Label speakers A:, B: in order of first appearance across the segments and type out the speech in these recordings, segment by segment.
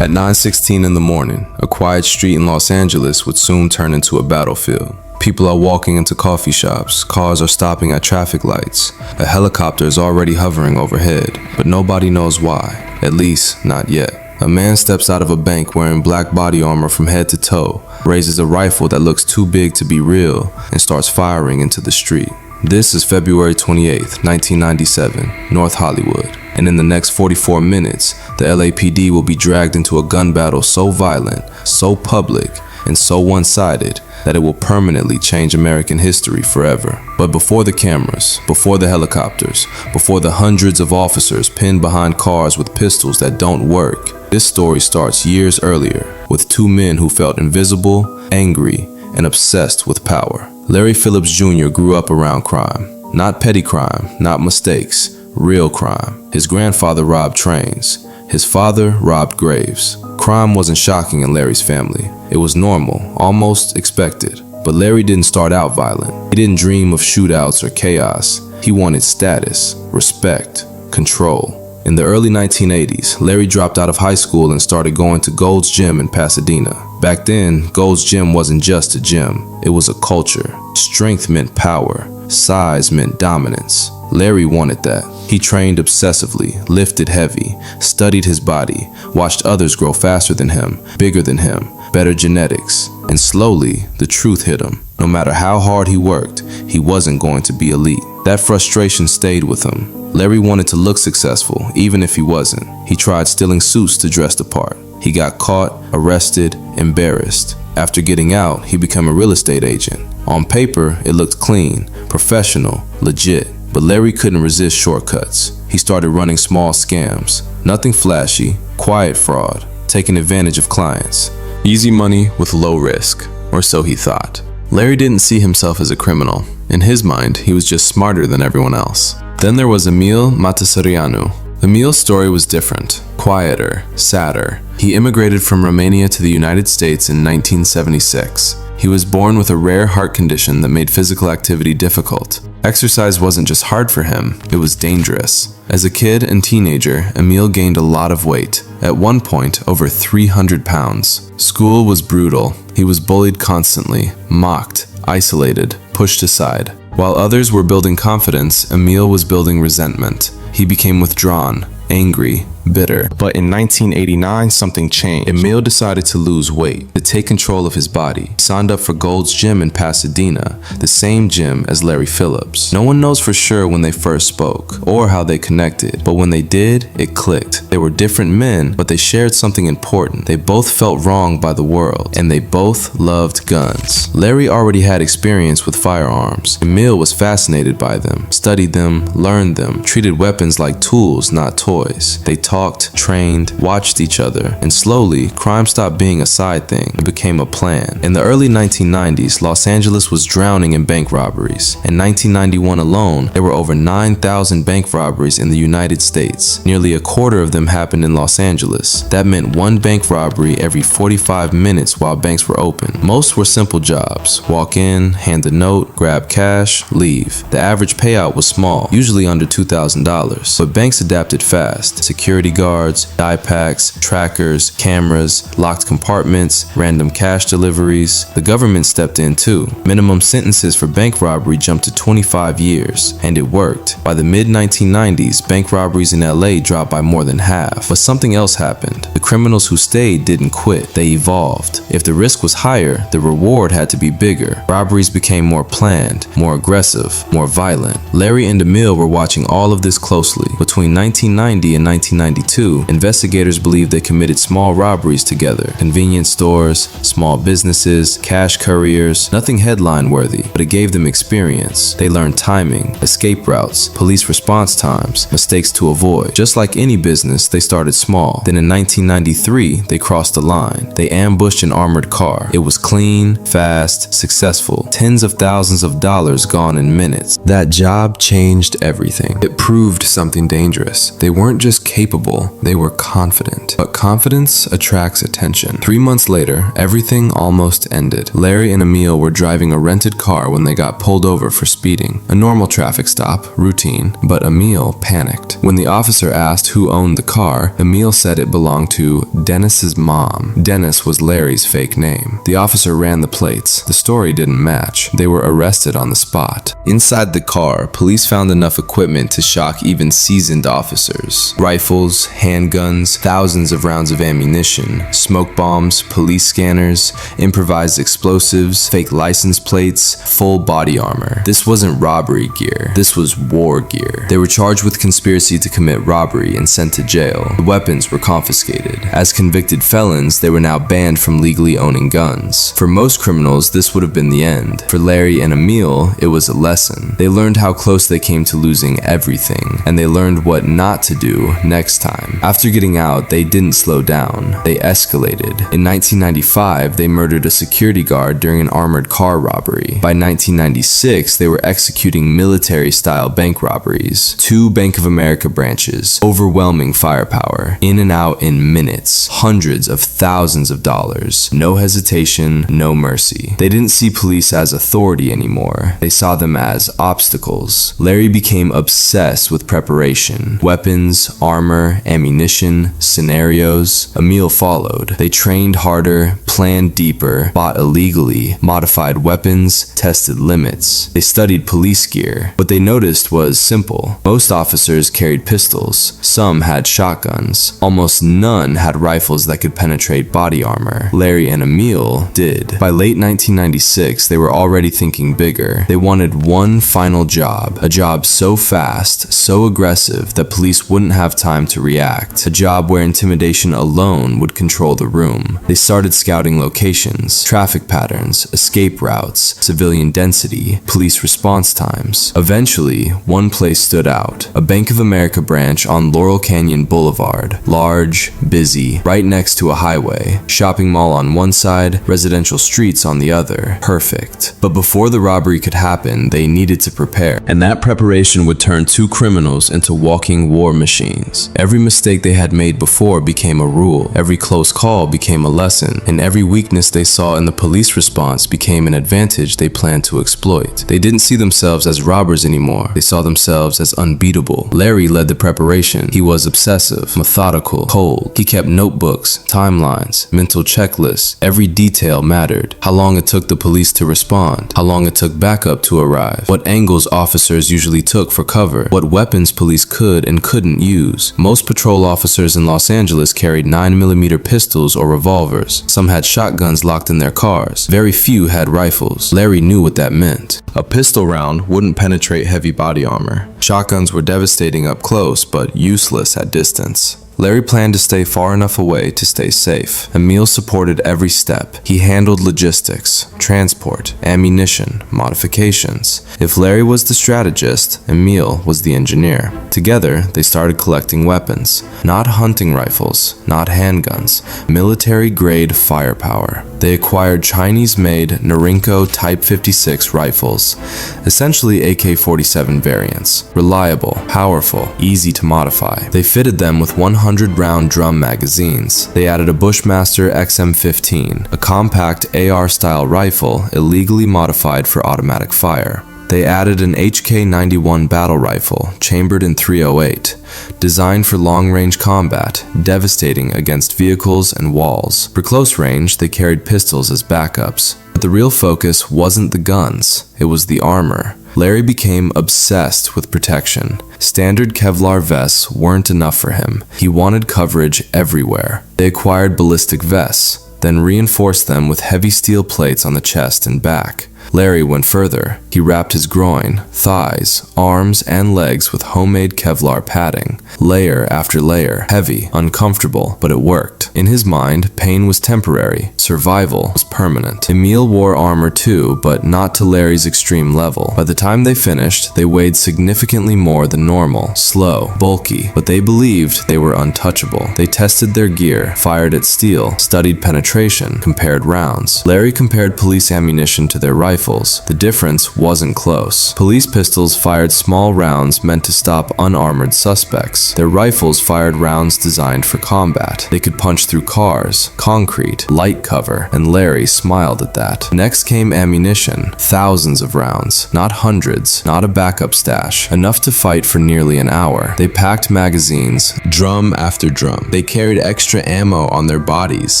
A: At 9:16 in the morning, a quiet street in Los Angeles would soon turn into a battlefield. People are walking into coffee shops, cars are stopping at traffic lights, a helicopter is already hovering overhead, but nobody knows why, at least not yet. A man steps out of a bank wearing black body armor from head to toe, raises a rifle that looks too big to be real, and starts firing into the street. This is February 28th, 1997, North Hollywood, and in the next 44 minutes, the LAPD will be dragged into a gun battle so violent, so public, and so one-sided that it will permanently change American history forever. But before the cameras, before the helicopters, before the hundreds of officers pinned behind cars with pistols that don't work, this story starts years earlier with two men who felt invisible, angry, and obsessed with power. Larry Phillips Jr. grew up around crime. Not petty crime, not mistakes, real crime. His grandfather robbed trains. His father robbed graves. Crime wasn't shocking in Larry's family. It was normal, almost expected. But Larry didn't start out violent. He didn't dream of shootouts or chaos. He wanted status, respect, control. In the early 1980s, Larry dropped out of high school and started going to Gold's Gym in Pasadena. Back then, Gold's Gym wasn't just a gym. It was a culture. Strength meant power. Size meant dominance. Larry wanted that. He trained obsessively, lifted heavy, studied his body, watched others grow faster than him, bigger than him, better genetics. And slowly, the truth hit him. No matter how hard he worked, he wasn't going to be elite. That frustration stayed with him. Larry wanted to look successful, even if he wasn't. He tried stealing suits to dress the part. He got caught, arrested, embarrassed. After getting out, he became a real estate agent. On paper, it looked clean, professional, legit. But Larry couldn't resist shortcuts. He started running small scams. Nothing flashy, quiet fraud, taking advantage of clients. Easy money with low risk, or so he thought. Larry didn't see himself as a criminal. In his mind, he was just smarter than everyone else. Then there was Emil Mătăsăreanu. Emil's story was different, quieter, sadder. He immigrated from Romania to the United States in 1976. He was born with a rare heart condition that made physical activity difficult. Exercise wasn't just hard for him, it was dangerous. As a kid and teenager, Emil gained a lot of weight, at one point over 300 pounds. School was brutal. He was bullied constantly, mocked, isolated, pushed aside. While others were building confidence, Emil was building resentment. He became withdrawn, angry, bitter. But in 1989, something changed. Emil decided to lose weight, to take control of his body. He signed up for Gold's Gym in Pasadena, the same gym as Larry Phillips. No one knows for sure when they first spoke, or how they connected, but when they did, it clicked. They were different men, but they shared something important. They both felt wronged by the world, and they both loved guns. Larry already had experience with firearms. Emil was fascinated by them, studied them, learned them, treated weapons like tools, not toys. They talked, trained, watched each other, and slowly, crime stopped being a side thing. It became a plan. In the early 1990s, Los Angeles was drowning in bank robberies. In 1991 alone, there were over 9,000 bank robberies in the United States. Nearly a quarter of them happened in Los Angeles. That meant one bank robbery every 45 minutes while banks were open. Most were simple jobs. Walk in, hand a note, grab cash, leave. The average payout was small, usually under $2,000. But banks adapted fast. Security guards, die packs, trackers, cameras, locked compartments, random cash deliveries. The government stepped in too. Minimum sentences for bank robbery jumped to 25 years, and it worked. By the mid-1990s, bank robberies in LA dropped by more than half. But something else happened. The criminals who stayed didn't quit. They evolved. If the risk was higher, the reward had to be bigger. Robberies became more planned, more aggressive, more violent. Larry and Emil were watching all of this closely. Between 1990 and 1992, investigators believed they committed small robberies together. Convenience stores, small businesses, cash couriers, nothing headline-worthy, but it gave them experience. They learned timing, escape routes, police response times, mistakes to avoid. Just like any business, they started small. Then in 1993, they crossed the line. They ambushed an armored car. It was clean, fast, successful. Tens of thousands of dollars gone in minutes. That job changed everything. It proved something dangerous. They weren't just capable capable. They were confident. But confidence attracts attention. 3 months later, everything almost ended. Larry and Emil were driving a rented car when they got pulled over for speeding. A normal traffic stop, routine, but Emil panicked. When the officer asked who owned the car, Emil said it belonged to Dennis's mom. Dennis was Larry's fake name. The officer ran the plates. The story didn't match. They were arrested on the spot. Inside the car, police found enough equipment to shock even seasoned officers. Rifles, handguns, thousands of rounds of ammunition, smoke bombs, police scanners, improvised explosives, fake license plates, full body armor. This wasn't robbery gear. This was war gear. They were charged with conspiracy to commit robbery and sent to jail. The weapons were confiscated. As convicted felons, they were now banned from legally owning guns. For most criminals, this would have been the end. For Larry and Emil, it was a lesson. They learned how close they came to losing everything, and they learned what not to do next time. After getting out, they didn't slow down. They escalated. In 1995, they murdered a security guard during an armored car robbery. By 1996, they were executing military-style bank robberies. 2 Bank of America branches, overwhelming firepower, in and out in minutes, hundreds of thousands of dollars. No hesitation, no mercy. They didn't see police as authority anymore. They saw them as obstacles. Larry became obsessed with preparation. Weapons, armor, ammunition, scenarios. Emil followed. They trained harder, planned deeper, bought illegally, modified weapons, tested limits. They studied police gear. What they noticed was simple. Most officers carried pistols. Some had shotguns. Almost none had rifles that could penetrate body armor. Larry and Emil did. By late 1996, they were already thinking bigger. They wanted one final job. A job so fast, so aggressive that police wouldn't have time to react. A job where intimidation alone would control the room. They started scouting locations, traffic patterns, escape routes, civilian density, police response times. Eventually, one place stood out. A Bank of America branch on Laurel Canyon Boulevard. Large, busy, right next to a highway. Shopping mall on one side, residential streets on the other. Perfect. But before the robbery could happen, they needed to prepare. And that preparation would turn 2 criminals into walking war machines. Every mistake they had made before became a rule. Every close call became a lesson. And every weakness they saw in the police response became an advantage they planned to exploit. They didn't see themselves as robbers anymore. They saw themselves as unbeatable. Larry led the preparation. He was obsessive, methodical, cold. He kept notebooks, timelines, mental checklists. Every detail mattered. How long it took the police to respond. How long it took backup to arrive. What angles officers usually took for cover. What weapons police could and couldn't use. Most patrol officers in Los Angeles carried 9mm pistols or revolvers. Some had shotguns locked in their cars. Very few had rifles. Larry knew what that meant. A pistol round wouldn't penetrate heavy body armor. Shotguns were devastating up close, but useless at distance. Larry planned to stay far enough away to stay safe. Emil supported every step. He handled logistics, transport, ammunition, modifications. If Larry was the strategist, Emil was the engineer. Together, they started collecting weapons. Not hunting rifles, not handguns, military-grade firepower. They acquired Chinese-made Norinco Type 56 rifles, essentially AK-47 variants. Reliable, powerful, easy to modify. They fitted them with 100-round drum magazines. They added a Bushmaster XM15, a compact AR-style rifle illegally modified for automatic fire. They added an HK-91 battle rifle, chambered in .308, designed for long-range combat, devastating against vehicles and walls. For close range, they carried pistols as backups. But the real focus wasn't the guns, it was the armor. Larry became obsessed with protection. Standard Kevlar vests weren't enough for him. He wanted coverage everywhere. They acquired ballistic vests, then reinforced them with heavy steel plates on the chest and back. Larry went further. He wrapped his groin, thighs, arms, and legs with homemade Kevlar padding, layer after layer, heavy, uncomfortable, but it worked. In his mind, pain was temporary, survival was permanent. Emil wore armor too, but not to Larry's extreme level. By the time they finished, they weighed significantly more than normal, slow, bulky, but they believed they were untouchable. They tested their gear, fired at steel, studied penetration, compared rounds. Larry compared police ammunition to their rifles, rifles. The difference wasn't close. Police pistols fired small rounds meant to stop unarmored suspects. Their rifles fired rounds designed for combat. They could punch through cars, concrete, light cover, and Larry smiled at that. Next came ammunition. Thousands of rounds. Not hundreds, not a backup stash. Enough to fight for nearly an hour. They packed magazines, drum after drum. They carried extra ammo on their bodies.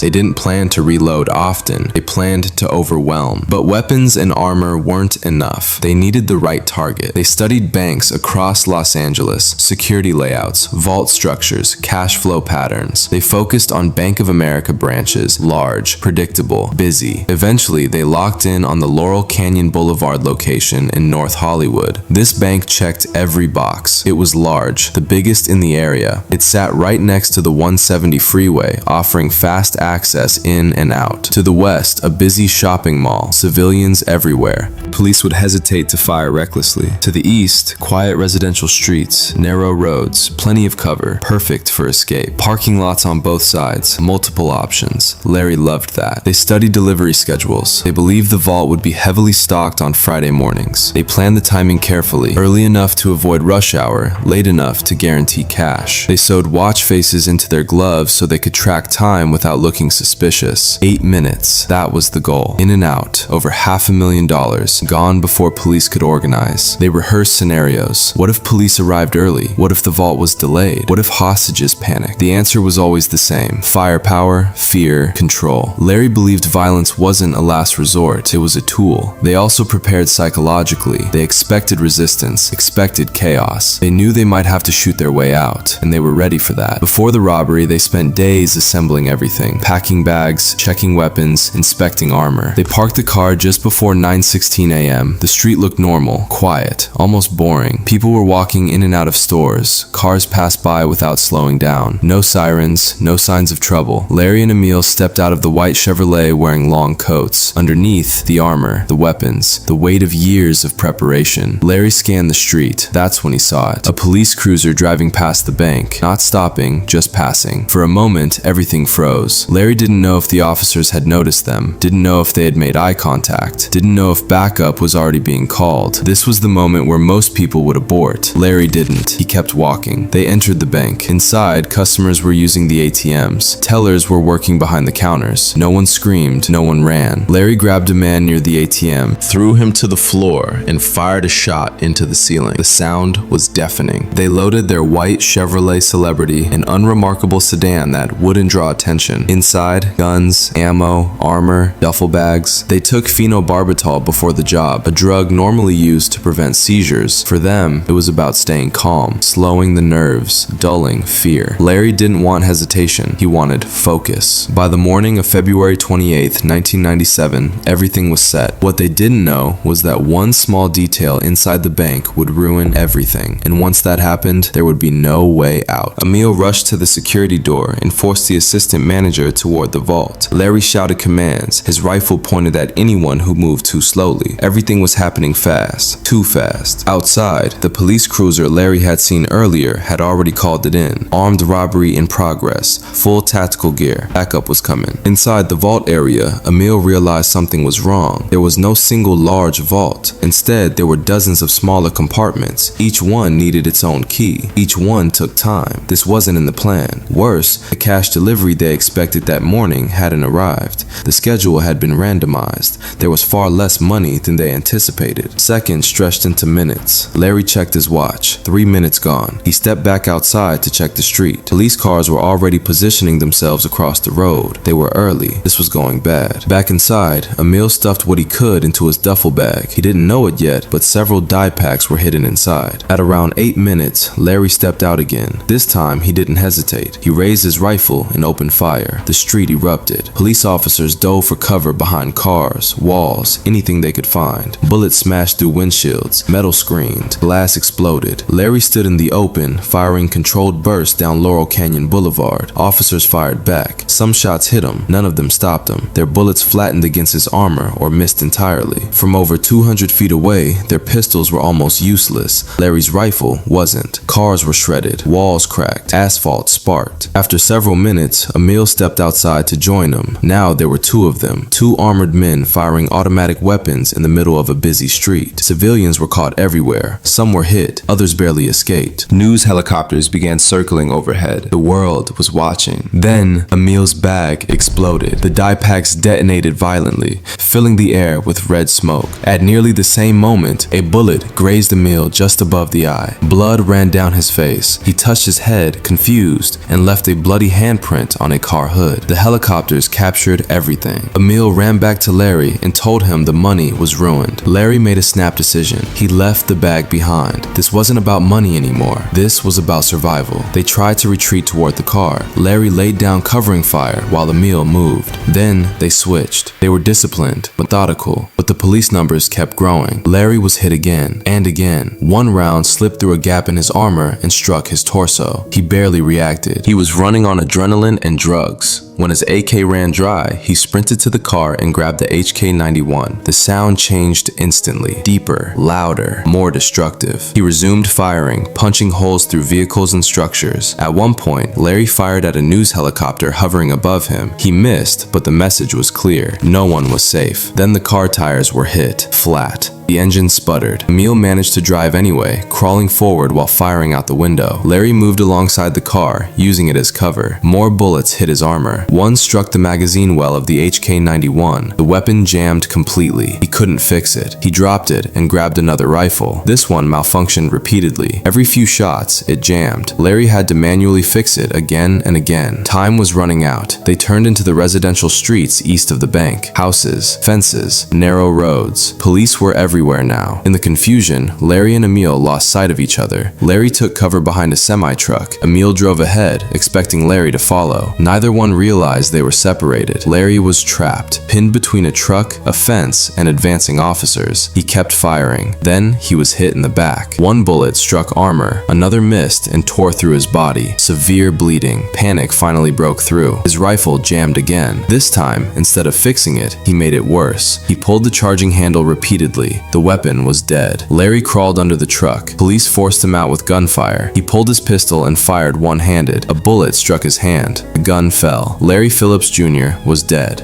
A: They didn't plan to reload often. They planned to overwhelm. But weapons and armor weren't enough. They needed the right target. They studied banks across Los Angeles, security layouts, vault structures, cash flow patterns. They focused on Bank of America branches, large, predictable, busy. Eventually, they locked in on the Laurel Canyon Boulevard location in North Hollywood. This bank checked every box. It was large, the biggest in the area. It sat right next to the 170 freeway, offering fast access in and out. To the west, a busy shopping mall, civilians everywhere. Police would hesitate to fire recklessly. To the east, quiet residential streets, narrow roads, plenty of cover, perfect for escape. Parking lots on both sides, multiple options. Larry loved that. They studied delivery schedules. They believed the vault would be heavily stocked on Friday mornings. They planned the timing carefully, early enough to avoid rush hour, late enough to guarantee cash. They sewed watch faces into their gloves so they could track time without looking suspicious. 8 minutes, that was the goal. In and out, over $500,000, gone before police could organize. They rehearsed scenarios. What if police arrived early? What if the vault was delayed? What if hostages panicked? The answer was always the same. Firepower, fear, control. Larry believed violence wasn't a last resort, it was a tool. They also prepared psychologically. They expected resistance, expected chaos. They knew they might have to shoot their way out, and they were ready for that. Before the robbery, they spent days assembling everything, packing bags, checking weapons, inspecting armor. They parked the car just before 9:16 a.m. The street looked normal, quiet, almost boring. People were walking in and out of stores. Cars passed by without slowing down. No sirens, no signs of trouble. Larry and Emil stepped out of the white Chevrolet wearing long coats. Underneath, the armor, the weapons, the weight of years of preparation. Larry scanned the street. That's when he saw it. A police cruiser driving past the bank, not stopping, just passing. For a moment, everything froze. Larry didn't know if the officers had noticed them, didn't know if they had made eye contact, didn't know if backup was already being called. This was the moment where most people would abort. Larry didn't. He kept walking. They entered the bank. Inside, customers were using the ATMs. Tellers were working behind the counters. No one screamed, no one ran. Larry grabbed a man near the ATM, threw him to the floor, and fired a shot into the ceiling. The sound was deafening. They loaded their white Chevrolet Celebrity, an unremarkable sedan that wouldn't draw attention. Inside, guns, ammo, armor, duffel bags. They took phenobarbital before the job, a drug normally used to prevent seizures. For them, it was about staying calm, slowing the nerves, dulling fear. Larry didn't want hesitation. He wanted focus. By the morning of February 28, 1997, everything was set. What they didn't know was that one small detail inside the bank would ruin everything. And once that happened, there would be no way out. Emil rushed to the security door and forced the assistant manager toward the vault. Larry shouted commands, his rifle pointed at anyone who moved too slowly. Everything was happening fast, too fast. Outside, the police cruiser Larry had seen earlier had already called it in. Armed robbery in progress, full tactical gear. Backup was coming. Inside the vault area, Emil realized something was wrong. There was no single large vault. Instead, there were dozens of smaller compartments. Each one needed its own key. Each one took time. This wasn't in the plan. Worse, the cash delivery they expected that morning hadn't arrived. The schedule had been randomized. There was far less money than they anticipated. Seconds stretched into minutes. Larry checked his watch. 3 minutes gone. He stepped back outside to check the street. Police cars were already positioning themselves across the road. They were early. This was going bad. Back inside, Emil stuffed what he could into his duffel bag. He didn't know it yet, but several dye packs were hidden inside. At around 8 minutes, Larry stepped out again. This time, he didn't hesitate. He raised his rifle and opened fire. The street erupted. Police officers dove for cover behind cars, walls, anything they could find. Bullets smashed through windshields. Metal screamed. Glass exploded. Larry stood in the open, firing controlled bursts down Laurel Canyon Boulevard. Officers fired back. Some shots hit him. None of them stopped him. Their bullets flattened against his armor or missed entirely. From over 200 feet away, their pistols were almost useless. Larry's rifle wasn't. Cars were shredded. Walls cracked. Asphalt sparked. After several minutes, Emil stepped outside to join them. Now there were two of them. Two armored men firing automatic automatic weapons in the middle of a busy street. Civilians were caught everywhere. Some were hit, others barely escaped. News helicopters began circling overhead. The world was watching. Then, Emil's bag exploded. The dye packs detonated violently, filling the air with red smoke. At nearly the same moment, a bullet grazed Emil just above the eye. Blood ran down his face. He touched his head, confused, and left a bloody handprint on a car hood. The helicopters captured everything. Emil ran back to Larry and told him the money was ruined. Larry made a snap decision. He left the bag behind. This wasn't about money anymore. This was about survival. They tried to retreat toward the car. Larry laid down covering fire while Emil moved. Then they switched. They were disciplined, methodical, but the police numbers kept growing. Larry was hit again and again. One round slipped through a gap in his armor and struck his torso. He barely reacted. He was running on adrenaline and drugs. When his AK ran dry, he sprinted to the car and grabbed the HK-91. The sound changed instantly. Deeper, louder, more destructive. He resumed firing, punching holes through vehicles and structures. At one point, Larry fired at a news helicopter hovering above him. He missed, but the message was clear. No one was safe. Then the car tires were hit, flat. The engine sputtered. Emil managed to drive anyway, crawling forward while firing out the window. Larry moved alongside the car, using it as cover. More bullets hit his armor. One struck the magazine well of the HK-91. The weapon jammed completely. He couldn't fix it. He dropped it and grabbed another rifle. This one malfunctioned repeatedly. Every few shots, it jammed. Larry had to manually fix it again and again. Time was running out. They turned into the residential streets east of the bank. Houses, fences, narrow roads. Police were everywhere now. In the confusion, Larry and Emil lost sight of each other. Larry took cover behind a semi-truck. Emil drove ahead, expecting Larry to follow. Neither one realized they were separated. Larry was trapped, pinned between a truck, a fence, and advancing officers. He kept firing. Then he was hit in the back. One bullet struck armor, another missed and tore through his body. Severe bleeding. Panic finally broke through. His rifle jammed again. This time, instead of fixing it, he made it worse. He pulled the charging handle repeatedly. The weapon was dead. Larry crawled under the truck. Police forced him out with gunfire. He pulled his pistol and fired one-handed. A bullet struck his hand. The gun fell. Larry Phillips Jr. was dead.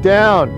B: Down.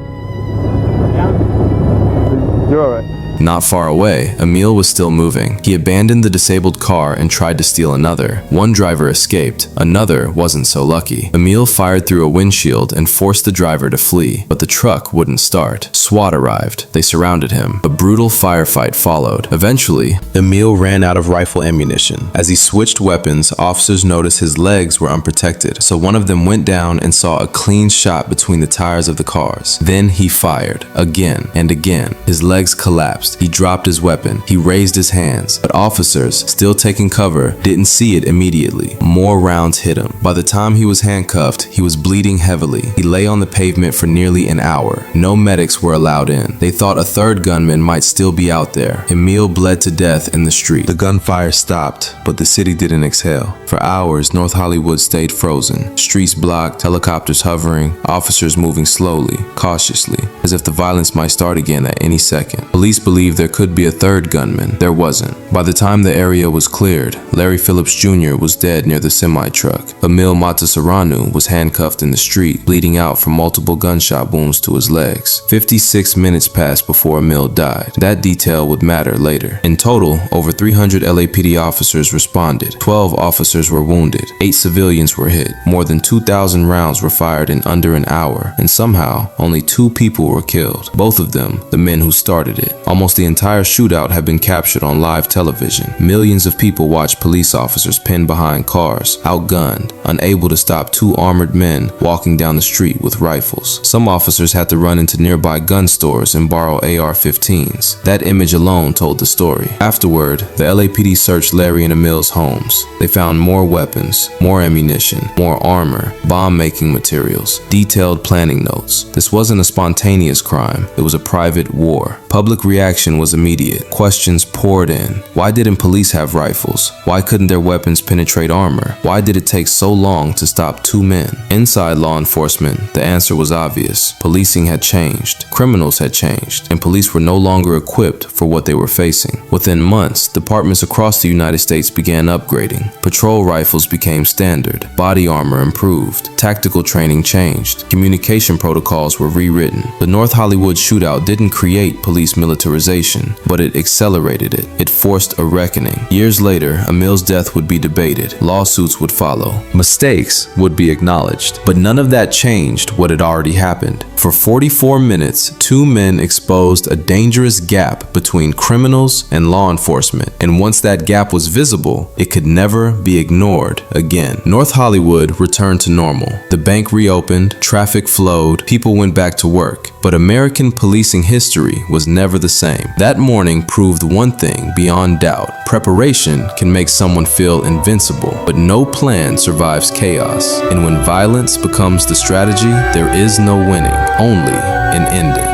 B: You're all right.
A: Not far away, Emil was still moving. He abandoned the disabled car and tried to steal another. One driver escaped. Another wasn't so lucky. Emil fired through a windshield and forced the driver to flee, but the truck wouldn't start. SWAT arrived. They surrounded him. A brutal firefight followed. Eventually, Emil ran out of rifle ammunition. As he switched weapons, officers noticed his legs were unprotected, so one of them went down and saw a clean shot between the tires of the cars. Then he fired, again and again. His legs collapsed. He dropped his weapon. He raised his hands, but officers, still taking cover, didn't see it immediately. More rounds hit him. By the time he was handcuffed, he was bleeding heavily. He lay on the pavement for nearly an hour. No medics were allowed in. They thought a third gunman might still be out there. Emil bled to death in the street. The gunfire stopped, but the city didn't exhale. For hours, North Hollywood stayed frozen. Streets blocked, helicopters hovering, officers moving slowly, cautiously, as if the violence might start again at any second. Police believed there could be a third gunman. There wasn't. By the time the area was cleared, Larry Phillips Jr. was dead near the semi-truck. Emil Matasaranu was handcuffed in the street, bleeding out from multiple gunshot wounds to his legs. 56 minutes passed before Emil died. That detail would matter later. In total, over 300 LAPD officers responded. 12 officers were wounded. 8 civilians were hit. More than 2,000 rounds were fired in under an hour, and somehow, only 2 people were killed. Both of them, the men who started it. Almost the entire shootout had been captured on live television. Millions of people watched police officers pinned behind cars, outgunned, unable to stop 2 armored men walking down the street with rifles. Some officers had to run into nearby gun stores and borrow AR-15s. That image alone told the story. Afterward, the LAPD searched Larry and Emil's homes. They found more weapons, more ammunition, more armor, bomb-making materials, detailed planning notes. This wasn't a spontaneous crime. It was a private war. Public reaction was immediate. Questions poured in. Why didn't police have rifles? Why couldn't their weapons penetrate armor? Why did it take so long to stop two men? Inside law enforcement, the answer was obvious. Policing had changed. Criminals had changed. And police were no longer equipped for what they were facing. Within months, departments across the United States began upgrading. Patrol rifles became standard. Body armor improved. Tactical training changed. Communication protocols were rewritten. The North Hollywood shootout didn't create police militarization, but it accelerated it. It forced a reckoning. Years later, Emil's death would be debated. Lawsuits would follow. Mistakes would be acknowledged. But none of that changed what had already happened. For 44 minutes, two men exposed a dangerous gap between criminals and law enforcement. And once that gap was visible, it could never be ignored again. North Hollywood returned to normal. The bank reopened, traffic flowed, people went back to work. But American policing history was never the same. That morning proved one thing beyond doubt. Preparation can make someone feel invincible, but no plan survives chaos. And when violence becomes the strategy, there is no winning, only an ending.